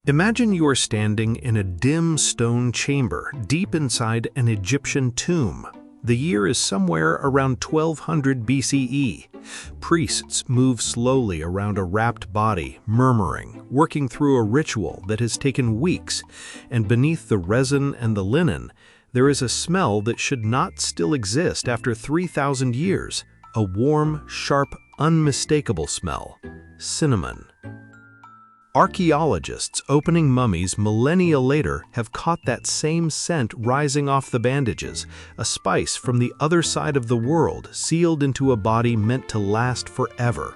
Imagine you are standing in a dim stone chamber deep inside an Egyptian tomb. The year is somewhere around 1200 BCE. Priests move slowly around a wrapped body, murmuring, working through a ritual that has taken weeks, and beneath the resin and the linen, there is a smell that should not still exist after 3,000 years, a warm, sharp, unmistakable smell: cinnamon. Archaeologists opening mummies millennia later have caught that same scent rising off the bandages, a spice from the other side of the world sealed into a body meant to last forever.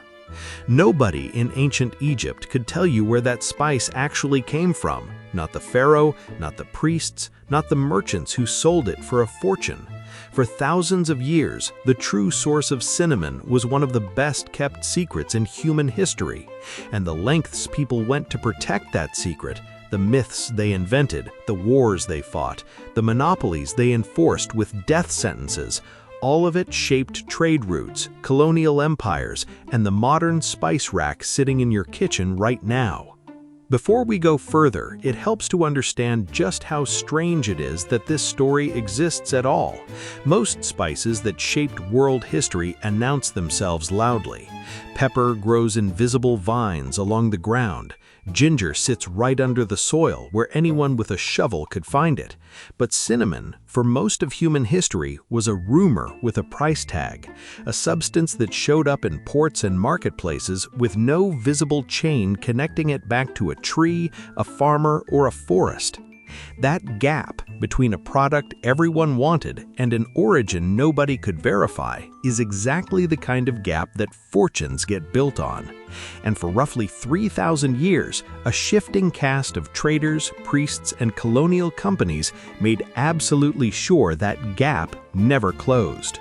Nobody in ancient Egypt could tell you where that spice actually came from, not the pharaoh, not the priests, not the merchants who sold it for a fortune. For thousands of years, the true source of cinnamon was one of the best-kept secrets in human history, and the lengths people went to protect that secret, the myths they invented, the wars they fought, the monopolies they enforced with death sentences, all of it shaped trade routes, colonial empires, and the modern spice rack sitting in your kitchen right now. Before we go further, it helps to understand just how strange it is that this story exists at all. Most spices that shaped world history announce themselves loudly. Pepper grows in visible vines along the ground. Ginger sits right under the soil where anyone with a shovel could find it. But cinnamon, for most of human history, was a rumor with a price tag, a substance that showed up in ports and marketplaces with no visible chain connecting it back to a tree, a farmer, or a forest. That gap between a product everyone wanted and an origin nobody could verify is exactly the kind of gap that fortunes get built on. And for roughly 3,000 years, a shifting cast of traders, priests, and colonial companies made absolutely sure that gap never closed.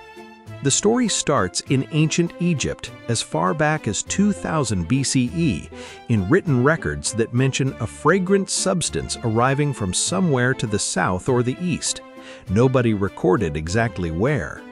The story starts in ancient Egypt as far back as 2000 BCE in written records that mention a fragrant substance arriving from somewhere to the south or the east. Nobody recorded exactly where.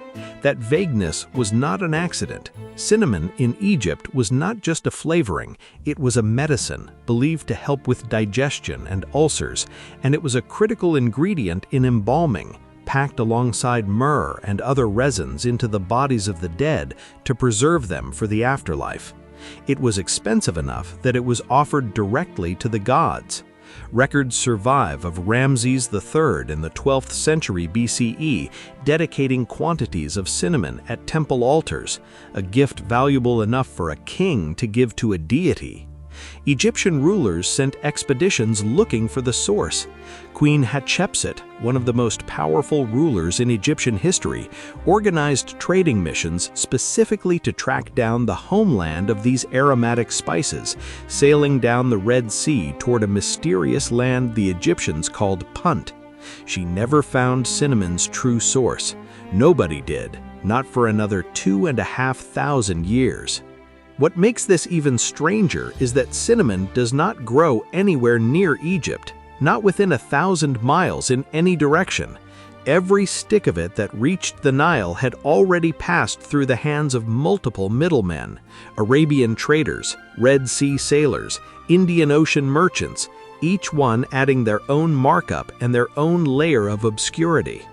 That vagueness was not an accident. Cinnamon in Egypt was not just a flavoring, it was a medicine believed to help with digestion and ulcers, and it was a critical ingredient in embalming, packed alongside myrrh and other resins into the bodies of the dead to preserve them for the afterlife. It was expensive enough that it was offered directly to the gods. Records survive of Ramses III in the 12th century BCE dedicating quantities of cinnamon at temple altars, a gift valuable enough for a king to give to a deity. Egyptian rulers sent expeditions looking for the source. Queen Hatshepsut, one of the most powerful rulers in Egyptian history, organized trading missions specifically to track down the homeland of these aromatic spices, sailing down the Red Sea toward a mysterious land the Egyptians called Punt. She never found cinnamon's true source. Nobody did, not for another 2,500 years. What makes this even stranger is that cinnamon does not grow anywhere near Egypt, not within 1,000 miles in any direction. Every stick of it that reached the Nile had already passed through the hands of multiple middlemen: Arabian traders, Red Sea sailors, Indian Ocean merchants, each one adding their own markup and their own layer of obscurity.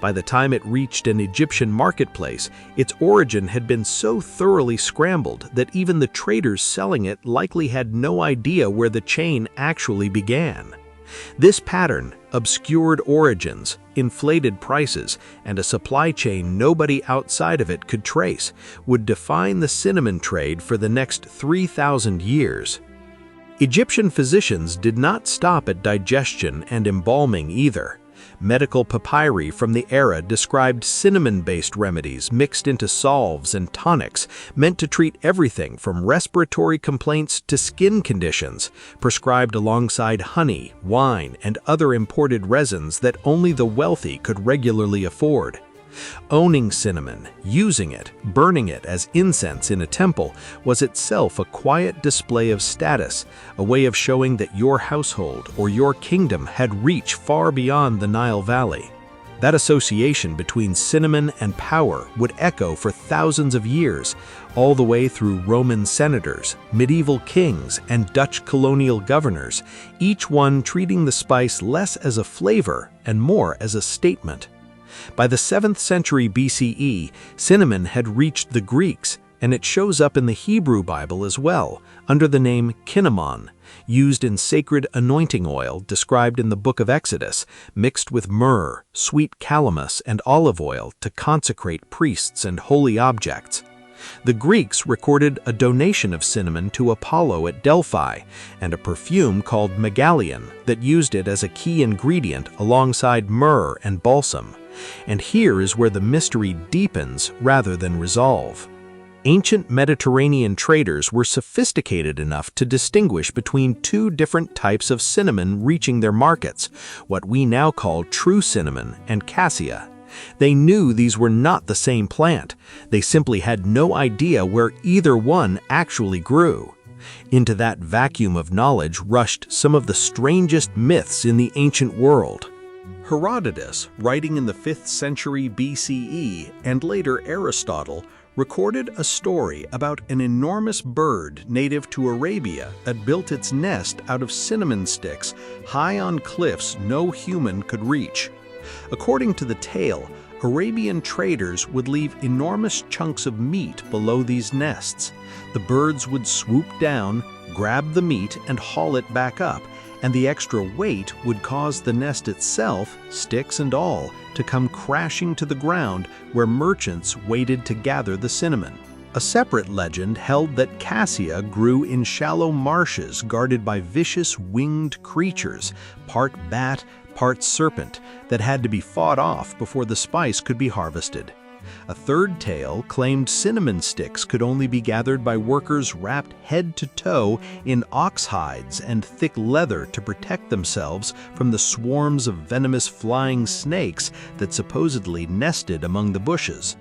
By the time it reached an Egyptian marketplace, its origin had been so thoroughly scrambled that even the traders selling it likely had no idea where the chain actually began. This pattern, obscured origins, inflated prices, and a supply chain nobody outside of it could trace, would define the cinnamon trade for the next 3,000 years. Egyptian physicians did not stop at digestion and embalming either. Medical papyri from the era described cinnamon-based remedies mixed into salves and tonics meant to treat everything from respiratory complaints to skin conditions, prescribed alongside honey, wine, and other imported resins that only the wealthy could regularly afford. Owning cinnamon, using it, burning it as incense in a temple was itself a quiet display of status, a way of showing that your household or your kingdom had reach far beyond the Nile Valley. That association between cinnamon and power would echo for thousands of years, all the way through Roman senators, medieval kings, and Dutch colonial governors, each one treating the spice less as a flavor and more as a statement. By the 7th century BCE, cinnamon had reached the Greeks, and it shows up in the Hebrew Bible as well, under the name cinnamon, used in sacred anointing oil described in the book of Exodus, mixed with myrrh, sweet calamus, and olive oil to consecrate priests and holy objects. The Greeks recorded a donation of cinnamon to Apollo at Delphi, and a perfume called megalion that used it as a key ingredient alongside myrrh and balsam. And here is where the mystery deepens rather than resolve. Ancient Mediterranean traders were sophisticated enough to distinguish between two different types of cinnamon reaching their markets, what we now call true cinnamon and Cassia. They knew these were not the same plant. They simply had no idea where either one actually grew. Into that vacuum of knowledge rushed some of the strangest myths in the ancient world. Herodotus, writing in the 5th century BCE, and later Aristotle, recorded a story about an enormous bird native to Arabia that built its nest out of cinnamon sticks high on cliffs no human could reach. According to the tale, Arabian traders would leave enormous chunks of meat below these nests. The birds would swoop down, grab the meat, and haul it back up, and the extra weight would cause the nest itself, sticks and all, to come crashing to the ground where merchants waited to gather the cinnamon. A separate legend held that Cassia grew in shallow marshes guarded by vicious winged creatures, part bat, part serpent, that had to be fought off before the spice could be harvested. A third tale claimed cinnamon sticks could only be gathered by workers wrapped head to toe in ox hides and thick leather to protect themselves from the swarms of venomous flying snakes that supposedly nested among the bushes.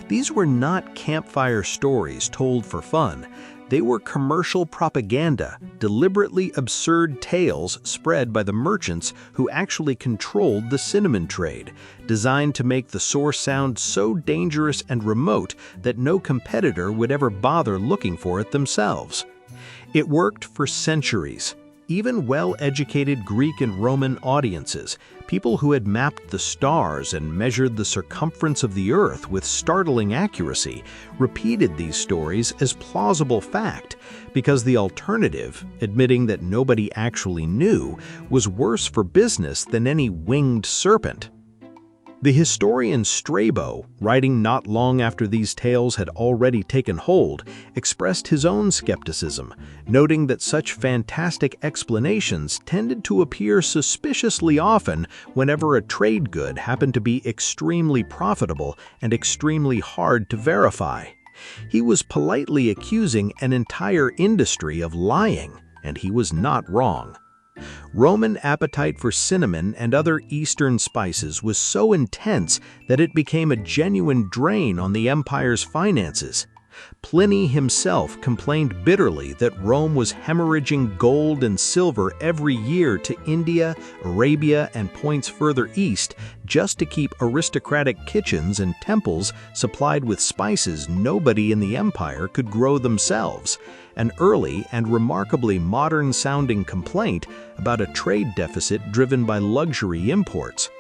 These were not campfire stories told for fun. They were commercial propaganda, deliberately absurd tales spread by the merchants who actually controlled the cinnamon trade, designed to make the source sound so dangerous and remote that no competitor would ever bother looking for it themselves. It worked for centuries. Even well-educated Greek and Roman audiences, people who had mapped the stars and measured the circumference of the Earth with startling accuracy, repeated these stories as plausible fact, because the alternative, admitting that nobody actually knew, was worse for business than any winged serpent. The historian Strabo, writing not long after these tales had already taken hold, expressed his own skepticism, noting that such fantastic explanations tended to appear suspiciously often whenever a trade good happened to be extremely profitable and extremely hard to verify. He was politely accusing an entire industry of lying, and he was not wrong. Roman appetite for cinnamon and other Eastern spices was so intense that it became a genuine drain on the empire's finances. Pliny himself complained bitterly that Rome was hemorrhaging gold and silver every year to India, Arabia, and points further east just to keep aristocratic kitchens and temples supplied with spices nobody in the empire could grow themselves, an early and remarkably modern-sounding complaint about a trade deficit driven by luxury imports.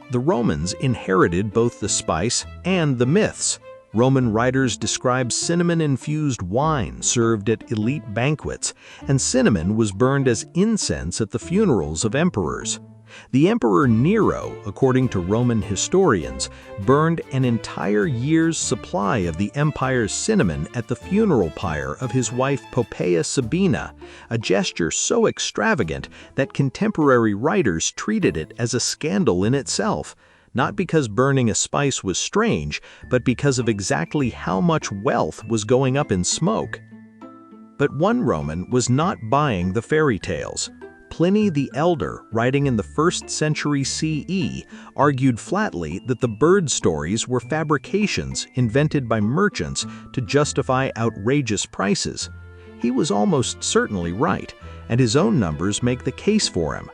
The Romans inherited both the spice and the myths. Roman writers describe cinnamon-infused wine served at elite banquets, and cinnamon was burned as incense at the funerals of emperors. The Emperor Nero, according to Roman historians, burned an entire year's supply of the empire's cinnamon at the funeral pyre of his wife Poppaea Sabina, a gesture so extravagant that contemporary writers treated it as a scandal in itself, not because burning a spice was strange, but because of exactly how much wealth was going up in smoke. But one Roman was not buying the fairy tales. Pliny the Elder, writing in the 1st century CE, argued flatly that the bird stories were fabrications invented by merchants to justify outrageous prices. He was almost certainly right, and his own numbers make the case for him.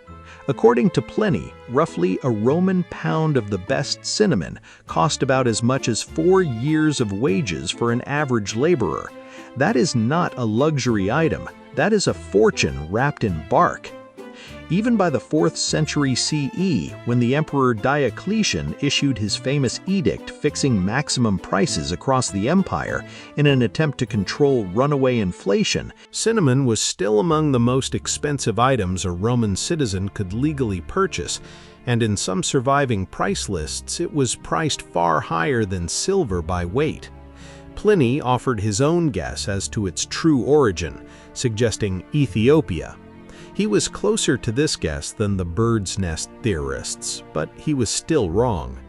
According to Pliny, roughly a Roman pound of the best cinnamon cost about as much as 4 years of wages for an average laborer. That is not a luxury item, that is a fortune wrapped in bark. Even by the 4th century CE, when the Emperor Diocletian issued his famous edict fixing maximum prices across the empire in an attempt to control runaway inflation, cinnamon was still among the most expensive items a Roman citizen could legally purchase, and in some surviving price lists it was priced far higher than silver by weight. Pliny offered his own guess as to its true origin, suggesting Ethiopia. He was closer to this guess than the bird's nest theorists, but he was still wrong.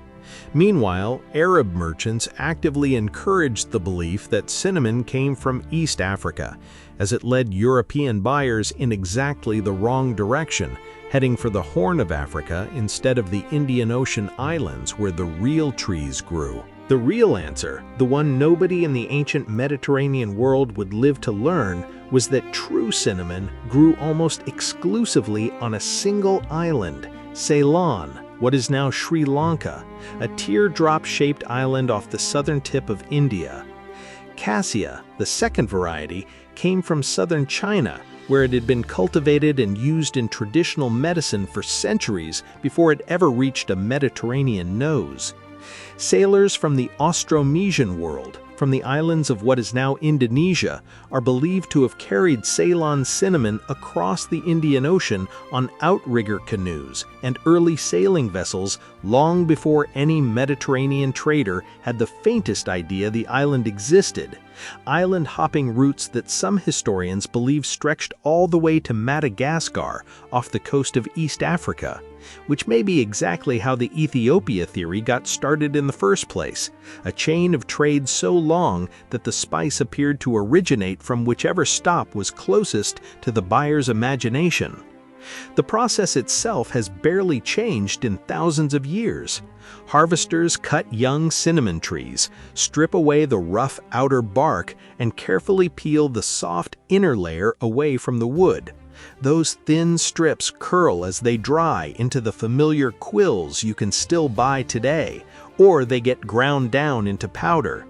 Meanwhile, Arab merchants actively encouraged the belief that cinnamon came from East Africa, as it led European buyers in exactly the wrong direction, heading for the Horn of Africa instead of the Indian Ocean islands where the real trees grew. The real answer, the one nobody in the ancient Mediterranean world would live to learn, was that true cinnamon grew almost exclusively on a single island, Ceylon, what is now Sri Lanka, a teardrop-shaped island off the southern tip of India. Cassia, the second variety, came from southern China, where it had been cultivated and used in traditional medicine for centuries before it ever reached a Mediterranean nose. Sailors from the Austronesian world, from the islands of what is now Indonesia, are believed to have carried Ceylon cinnamon across the Indian Ocean on outrigger canoes and early sailing vessels long before any Mediterranean trader had the faintest idea the island existed. Island-hopping routes that some historians believe stretched all the way to Madagascar off the coast of East Africa, which may be exactly how the Ethiopia theory got started in the first place, a chain of trade so long that the spice appeared to originate from whichever stop was closest to the buyer's imagination. The process itself has barely changed in thousands of years. Harvesters cut young cinnamon trees, strip away the rough outer bark, and carefully peel the soft inner layer away from the wood. Those thin strips curl as they dry into the familiar quills you can still buy today, or they get ground down into powder.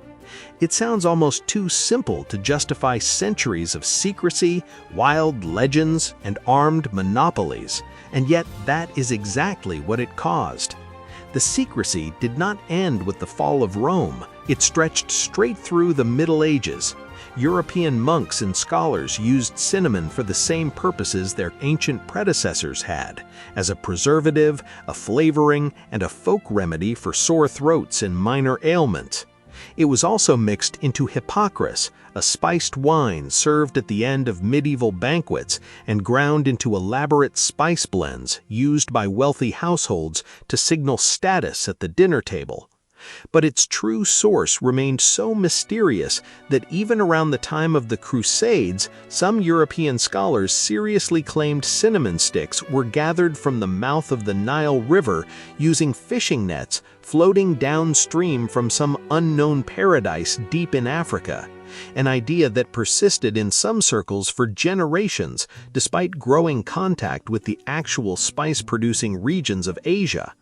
It sounds almost too simple to justify centuries of secrecy, wild legends, and armed monopolies, and yet that is exactly what it caused. The secrecy did not end with the fall of Rome. It stretched straight through the Middle Ages. European monks and scholars used cinnamon for the same purposes their ancient predecessors had, as a preservative, a flavoring, and a folk remedy for sore throats and minor ailments. It was also mixed into hippocras, a spiced wine served at the end of medieval banquets and ground into elaborate spice blends used by wealthy households to signal status at the dinner table. But its true source remained so mysterious that even around the time of the Crusades, some European scholars seriously claimed cinnamon sticks were gathered from the mouth of the Nile River using fishing nets floating downstream from some unknown paradise deep in Africa, an idea that persisted in some circles for generations despite growing contact with the actual spice-producing regions of Asia.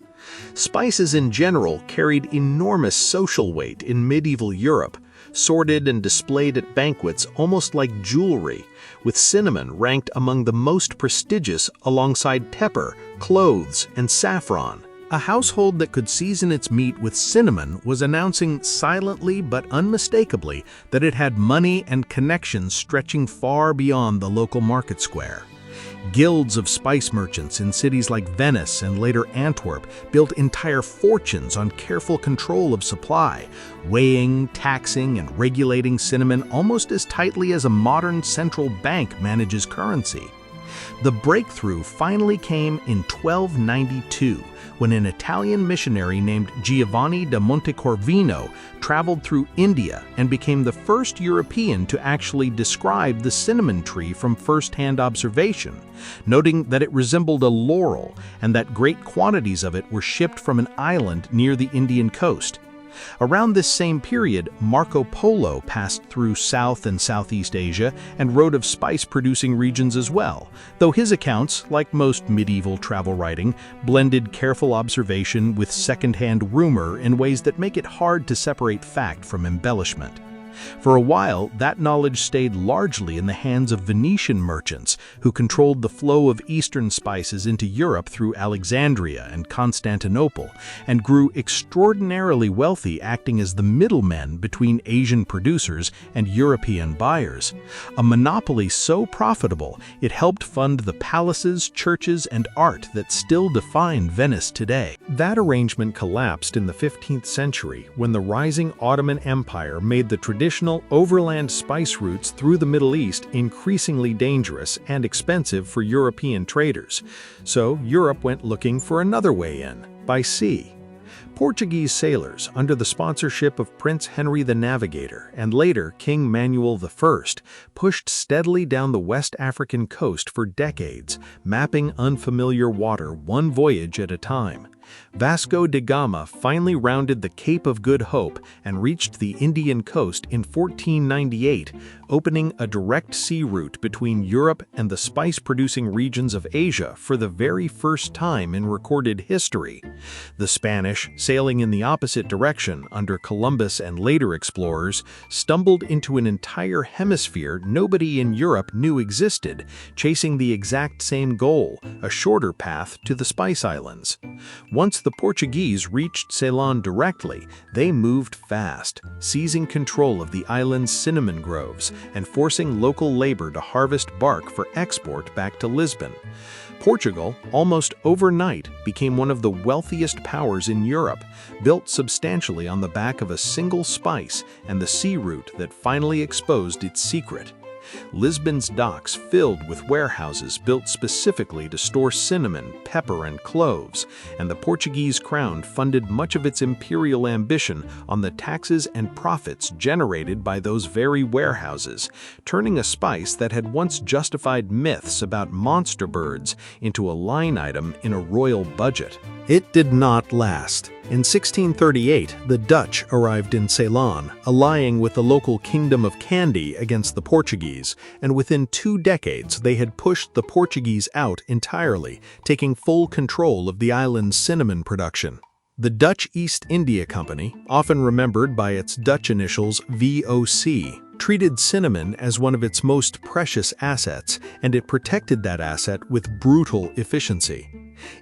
Spices in general carried enormous social weight in medieval Europe, sorted and displayed at banquets almost like jewelry, with cinnamon ranked among the most prestigious alongside pepper, cloves, and saffron. A household that could season its meat with cinnamon was announcing silently but unmistakably that it had money and connections stretching far beyond the local market square. Guilds of spice merchants in cities like Venice and later Antwerp built entire fortunes on careful control of supply, weighing, taxing, and regulating cinnamon almost as tightly as a modern central bank manages currency. The breakthrough finally came in 1292, when an Italian missionary named Giovanni da Montecorvino traveled through India and became the first European to actually describe the cinnamon tree from first-hand observation, noting that it resembled a laurel and that great quantities of it were shipped from an island near the Indian coast. Around this same period, Marco Polo passed through South and Southeast Asia and wrote of spice-producing regions as well, though his accounts, like most medieval travel writing, blended careful observation with second-hand rumor in ways that make it hard to separate fact from embellishment. For a while, that knowledge stayed largely in the hands of Venetian merchants, who controlled the flow of Eastern spices into Europe through Alexandria and Constantinople, and grew extraordinarily wealthy acting as the middlemen between Asian producers and European buyers. A monopoly so profitable, it helped fund the palaces, churches, and art that still define Venice today. That arrangement collapsed in the 15th century when the rising Ottoman Empire made the traditional overland spice routes through the Middle East increasingly dangerous and expensive for European traders. So Europe went looking for another way in, by sea. Portuguese sailors, under the sponsorship of Prince Henry the Navigator and later King Manuel I, pushed steadily down the West African coast for decades, mapping unfamiliar water one voyage at a time. Vasco da Gama finally rounded the Cape of Good Hope and reached the Indian coast in 1498, opening a direct sea route between Europe and the spice-producing regions of Asia for the very first time in recorded history. The Spanish, sailing in the opposite direction under Columbus and later explorers, stumbled into an entire hemisphere nobody in Europe knew existed, chasing the exact same goal, a shorter path to the Spice Islands. Once the Portuguese reached Ceylon directly, they moved fast, seizing control of the island's cinnamon groves and forcing local labor to harvest bark for export back to Lisbon. Portugal, almost overnight, became one of the wealthiest powers in Europe, built substantially on the back of a single spice and the sea route that finally exposed its secret. Lisbon's docks filled with warehouses built specifically to store cinnamon, pepper, and cloves, and the Portuguese crown funded much of its imperial ambition on the taxes and profits generated by those very warehouses, turning a spice that had once justified myths about monster birds into a line item in a royal budget. It did not last. In 1638, the Dutch arrived in Ceylon, allying with the local Kingdom of Kandy against the Portuguese, and within 2 decades they had pushed the Portuguese out entirely, taking full control of the island's cinnamon production. The Dutch East India Company, often remembered by its Dutch initials VOC, treated cinnamon as one of its most precious assets, and it protected that asset with brutal efficiency.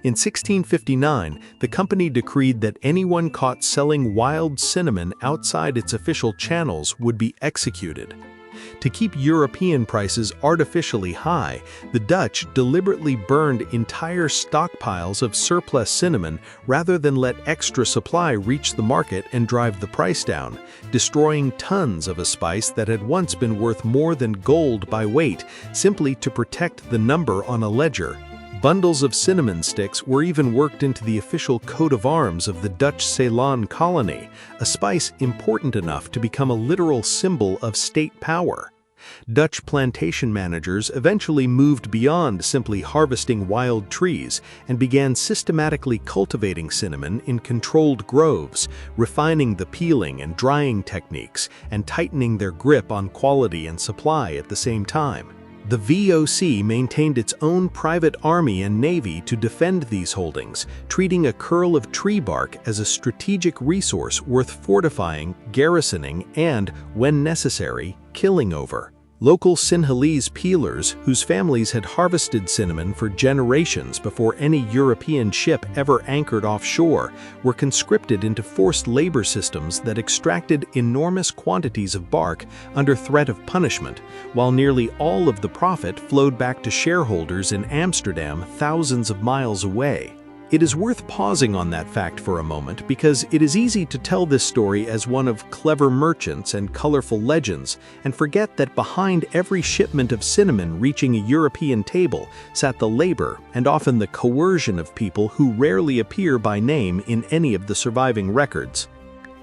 In 1659, the company decreed that anyone caught selling wild cinnamon outside its official channels would be executed. To keep European prices artificially high, the Dutch deliberately burned entire stockpiles of surplus cinnamon rather than let extra supply reach the market and drive the price down, destroying tons of a spice that had once been worth more than gold by weight simply to protect the number on a ledger. Bundles of cinnamon sticks were even worked into the official coat of arms of the Dutch Ceylon colony, a spice important enough to become a literal symbol of state power. Dutch plantation managers eventually moved beyond simply harvesting wild trees and began systematically cultivating cinnamon in controlled groves, refining the peeling and drying techniques, and tightening their grip on quality and supply at the same time. The VOC maintained its own private army and navy to defend these holdings, treating a curl of tree bark as a strategic resource worth fortifying, garrisoning, and, when necessary, killing over. Local Sinhalese peelers, whose families had harvested cinnamon for generations before any European ship ever anchored offshore, were conscripted into forced labor systems that extracted enormous quantities of bark under threat of punishment, while nearly all of the profit flowed back to shareholders in Amsterdam thousands of miles away. It is worth pausing on that fact for a moment because it is easy to tell this story as one of clever merchants and colorful legends and forget that behind every shipment of cinnamon reaching a European table sat the labor and often the coercion of people who rarely appear by name in any of the surviving records.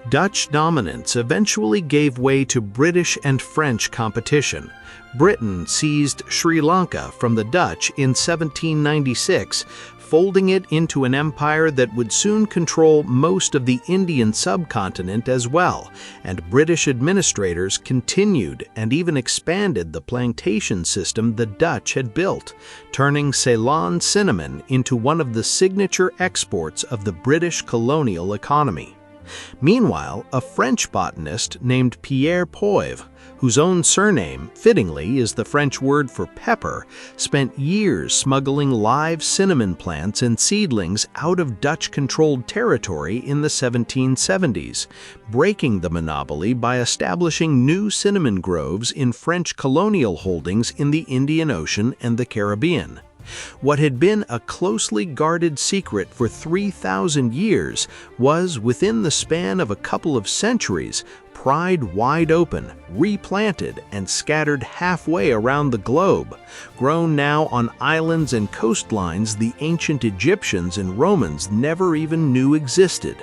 Dutch dominance eventually gave way to British and French competition. Britain seized Sri Lanka from the Dutch in 1796, folding it into an empire that would soon control most of the Indian subcontinent as well, and British administrators continued and even expanded the plantation system the Dutch had built, turning Ceylon cinnamon into one of the signature exports of the British colonial economy. Meanwhile, a French botanist named Pierre Poivre, whose own surname, fittingly, is the French word for pepper, spent years smuggling live cinnamon plants and seedlings out of Dutch-controlled territory in the 1770s, breaking the monopoly by establishing new cinnamon groves in French colonial holdings in the Indian Ocean and the Caribbean. What had been a closely guarded secret for 3,000 years was, within the span of a couple of centuries, pried wide open, replanted, and scattered halfway around the globe, grown now on islands and coastlines the ancient Egyptians and Romans never even knew existed.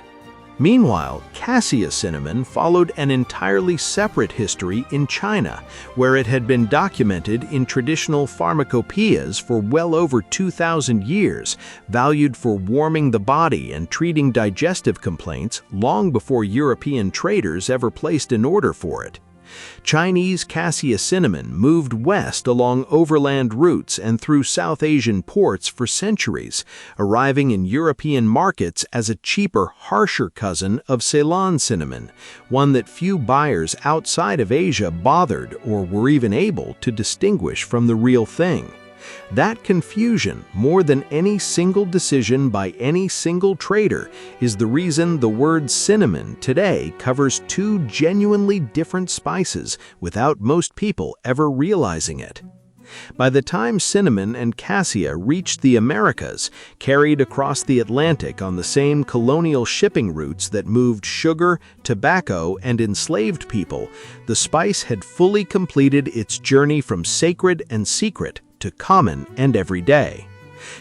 Meanwhile, Cassia cinnamon followed an entirely separate history in China, where it had been documented in traditional pharmacopoeias for well over 2,000 years, valued for warming the body and treating digestive complaints long before European traders ever placed an order for it. Chinese Cassia cinnamon moved west along overland routes and through South Asian ports for centuries, arriving in European markets as a cheaper, harsher cousin of Ceylon cinnamon, one that few buyers outside of Asia bothered or were even able to distinguish from the real thing. That confusion, more than any single decision by any single trader, is the reason the word cinnamon today covers two genuinely different spices without most people ever realizing it. By the time cinnamon and cassia reached the Americas, carried across the Atlantic on the same colonial shipping routes that moved sugar, tobacco, and enslaved people, the spice had fully completed its journey from sacred and secret to common and everyday.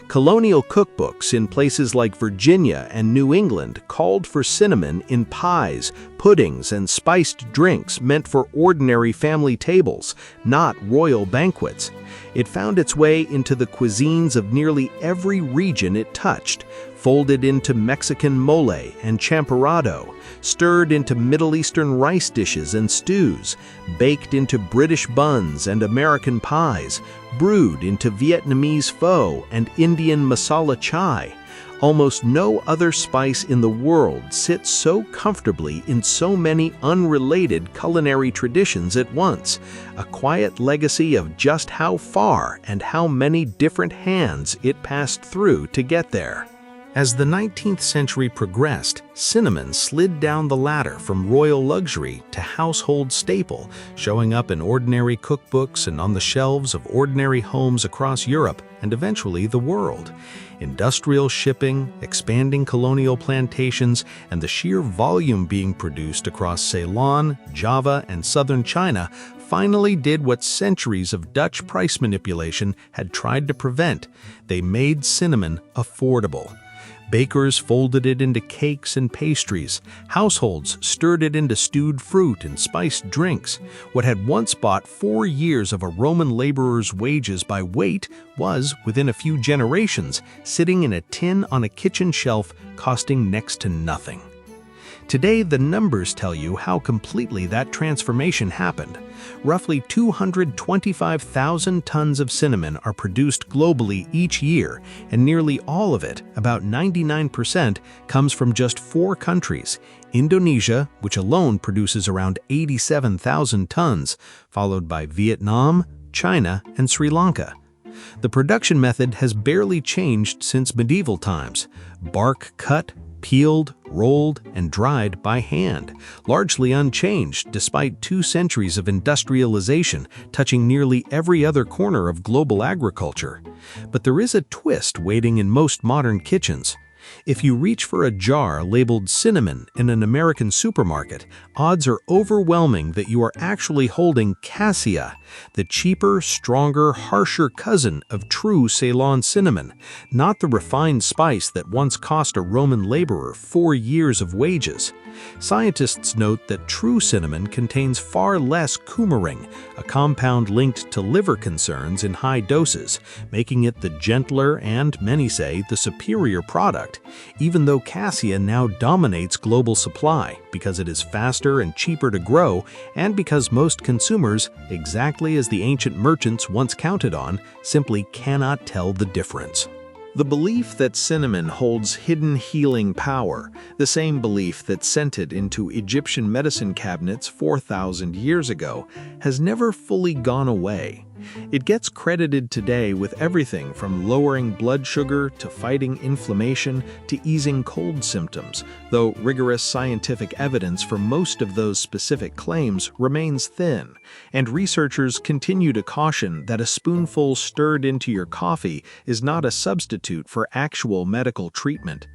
Colonial cookbooks in places like Virginia and New England called for cinnamon in pies, puddings, and spiced drinks meant for ordinary family tables, not royal banquets. It found its way into the cuisines of nearly every region it touched, folded into Mexican mole and champorado, stirred into Middle Eastern rice dishes and stews, baked into British buns and American pies, brewed into Vietnamese pho and Indian masala chai. Almost no other spice in the world sits so comfortably in so many unrelated culinary traditions at once, a quiet legacy of just how far and how many different hands it passed through to get there. As the 19th century progressed, cinnamon slid down the ladder from royal luxury to household staple, showing up in ordinary cookbooks and on the shelves of ordinary homes across Europe and eventually the world. Industrial shipping, expanding colonial plantations, and the sheer volume being produced across Ceylon, Java, and southern China finally did what centuries of Dutch price manipulation had tried to prevent. They made cinnamon affordable. Bakers folded it into cakes and pastries. Households stirred it into stewed fruit and spiced drinks. What had once bought 4 years of a Roman laborer's wages by weight was, within a few generations, sitting in a tin on a kitchen shelf costing next to nothing. Today, the numbers tell you how completely that transformation happened. Roughly 225,000 tons of cinnamon are produced globally each year, and nearly all of it, about 99%, comes from just 4 countries: Indonesia, which alone produces around 87,000 tons, followed by Vietnam, China, and Sri Lanka. The production method has barely changed since medieval times: bark cut, peeled, rolled, and dried by hand, largely unchanged despite 2 centuries of industrialization touching nearly every other corner of global agriculture. But there is a twist waiting in most modern kitchens. If you reach for a jar labeled cinnamon in an American supermarket, odds are overwhelming that you are actually holding Cassia, the cheaper, stronger, harsher cousin of true Ceylon cinnamon, not the refined spice that once cost a Roman laborer 4 years of wages. Scientists note that true cinnamon contains far less coumarin, a compound linked to liver concerns in high doses, making it the gentler and, many say, the superior product, even though Cassia now dominates global supply because it is faster and cheaper to grow and because most consumers, exactly as the ancient merchants once counted on, simply cannot tell the difference. The belief that cinnamon holds hidden healing power, the same belief that sent it into Egyptian medicine cabinets 4,000 years ago, has never fully gone away. It gets credited today with everything from lowering blood sugar to fighting inflammation to easing cold symptoms, though rigorous scientific evidence for most of those specific claims remains thin, and researchers continue to caution that a spoonful stirred into your coffee is not a substitute for actual medical treatment.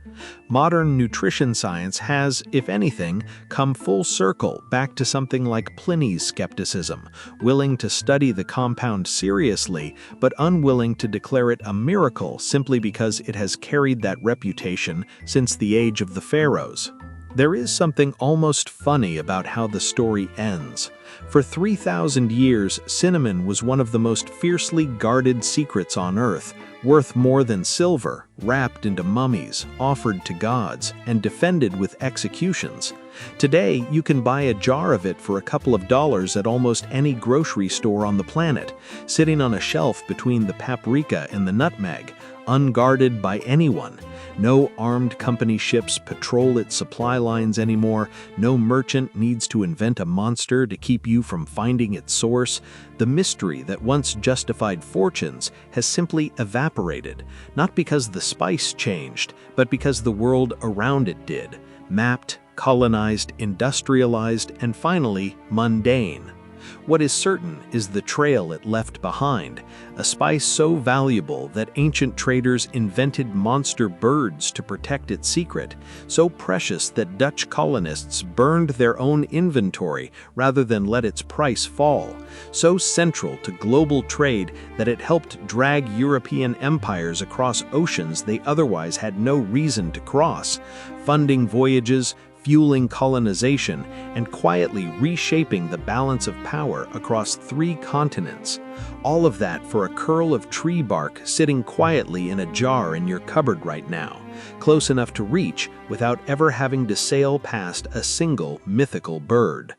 Modern nutrition science has, if anything, come full circle back to something like Pliny's skepticism, willing to study the compound seriously, but unwilling to declare it a miracle simply because it has carried that reputation since the age of the pharaohs. There is something almost funny about how the story ends. For 3,000 years, cinnamon was one of the most fiercely guarded secrets on Earth, worth more than silver, wrapped into mummies, offered to gods, and defended with executions. Today, you can buy a jar of it for a couple of dollars at almost any grocery store on the planet, sitting on a shelf between the paprika and the nutmeg, unguarded by anyone. No armed company ships patrol its supply lines anymore. No merchant needs to invent a monster to keep you from finding its source. The mystery that once justified fortunes has simply evaporated, not because the spice changed, but because the world around it did. Mapped, colonized, industrialized, and finally, mundane. What is certain is the trail it left behind, a spice so valuable that ancient traders invented monster birds to protect its secret, so precious that Dutch colonists burned their own inventory rather than let its price fall, so central to global trade that it helped drag European empires across oceans they otherwise had no reason to cross, funding voyages, fueling colonization, and quietly reshaping the balance of power across 3 continents. All of that for a curl of tree bark sitting quietly in a jar in your cupboard right now, close enough to reach without ever having to sail past a single mythical bird.